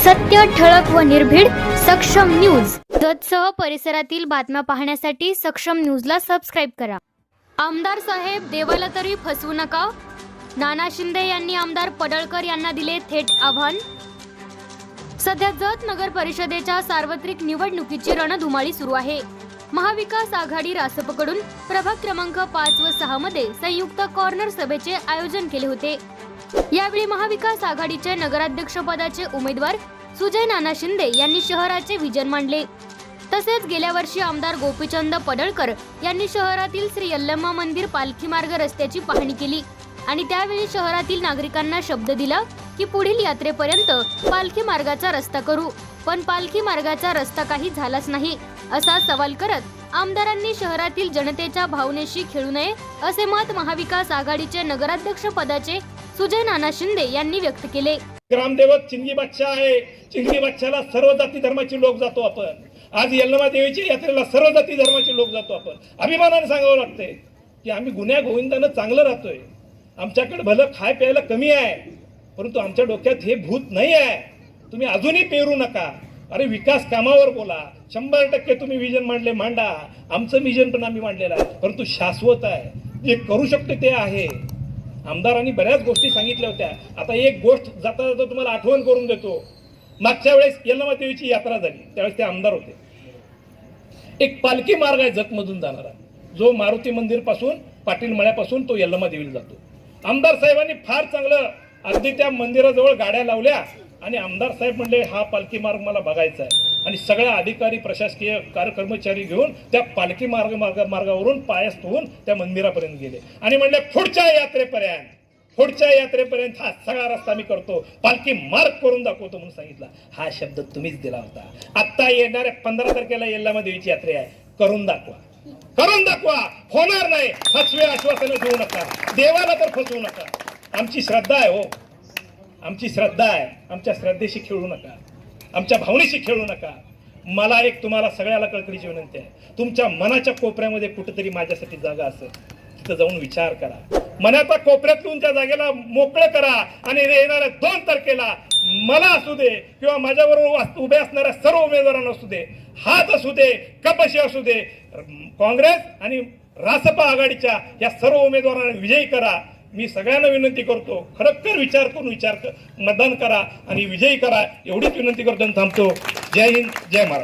सत्य, ठळक व निर्भीड सक्षम न्यूज। जतसह परिसरातील बातम्या पाहण्यासाठी सक्षम न्यूजला सबस्क्राइब करा। आमदार साहेब, देवाला तरी फसवू नका। नाना शिंदे यांनी आमदार पडळकर यांना दिले थेट आव्हान। सध्या जत नगर परिषदेच्या सार्वत्रिक निवडणुकीची रणधुमाळी सुरू आहे। महाविकास आघाडी रासपकडून प्रभाग क्रमांक 5 व 6 मध्ये संयुक्त कॉर्नर सभेचे आयोजन केले होते। यावेळी महाविकास आघाडीचे नगराध्यक्ष पदाचे उमेदवार सुजय नाना शिंदे यांनी शहराचे विजन मांडले। तसेच गेल्या वर्षी आमदार गोपीचंद पडळकर यांनी शहरातील श्री यल्लम्मा मंदिर पालखी मार्ग रस्त्याची पाहणी केली आणि त्यावेळी शहरातील नागरिकांना शब्द दिला की पुढील यात्रेपर्यंत पालखी मार्गाचा रस्ता करू, पण पालखी मार्गाचा रस्ता काही झालाच नाही असा सवाल करत आमदारांनी शहरातील जनतेच्या भावनेशी खेळू नये असे मत महाविकास आघाडीचे नगराध्यक्ष पदाचे सुजय नाना शिंदे यांनी व्यक्त केले। ग्रामदेवत चिंगी बादशाह आहे। चिंगी बादशाहला सर्व जाती धर्माचे लोक जातो आपण। आज यल्लम्मा देवीच्या यात्रेला सर्व जाती धर्माचे लोक जातो आपण। अभिमानाने सांगावं लागतंय की आम्ही गुन्ह्या गोविंदानं चांगलं राहतोय। आमच्याकडे भलं खाय प्यायला कमी आहे, परंतु आमच्या डोक्यात हे भूत नाही आहे। तुम्ही अजूनही पेरू नका। अरे विकास कामावर बोला। 100% तुम्ही विजन मांडले, मांडा। आमचं विजन पण आम्ही मांडलेलं आहे, परंतु शाश्वत आहे, जे करू शकतो ते आहे। आमदारांनी बऱ्याच गोष्टी सांगितल्या होत्या। आता एक गोष्ट जाता जाता तुम्हाला आठवण करून देतो। मागच्या वेळेस यल्लम्मा देवीची यात्रा झाली, त्यावेळेस ते आमदार होते। एक पालखी मार्ग आहे जतमधून जाणारा, जो मारुती मंदिर पासून पाटील मळ्यापासून तो यल्लम्मा देवीला जातो। आमदार साहेबांनी फार चांगलं अगदी त्या मंदिराजवळ गाड्या लावल्या आणि आमदार साहेब म्हणले हा पालखी मार्ग मला बघायचा आहे, आणि सगळ्या अधिकारी प्रशासकीय कर्मचारी घेऊन त्या पालखी मार्गावरून पायस्थ होऊन त्या मंदिरापर्यंत गेले आणि म्हणले पुढच्या यात्रेपर्यंत हा सगळा रस्ता मी करतो, पालखी मार्ग करून दाखवतो म्हणून सांगितला। हा शब्द तुम्हीच दिला होता। आता येणाऱ्या 15 तारखेला यल्लम्मा देवीची यात्रा आहे, करून दाखवा। होणार नाही, फसवे आश्वासनं देऊ नका, देवाला तर फसवू नका। आमची श्रद्धा आहे, हो आमची श्रद्धा आहे। आमच्या श्रद्धेशी खेळू नका, आमच्या भावनेशी खेळू नका। मला एक तुम्हाला सगळ्याला कळकळीची विनंती आहे, तुमच्या मनाच्या कोपऱ्यामध्ये कुठेतरी माझ्यासाठी जागा असेल, तिथं जाऊन विचार करा। मनाच्या कोपऱ्यातून त्या जागेला मोकळं करा आणि येणाऱ्या 2 तारखेला मला असू दे किंवा माझ्याबरोबर उभे असणाऱ्या सर्व उमेदवारांना असू दे, हात असू दे, कपाशी असू दे, काँग्रेस आणि रासपा आघाडीच्या या सर्व उमेदवारांना विजयी करा। मी सगळ्यांना विनंती करतो, खरोखर विचार करून मतदान करा आणि विजयी करा, एवढीच विनंती करतो आणि थांबतो। जय हिंद, जय महाराष्ट्र।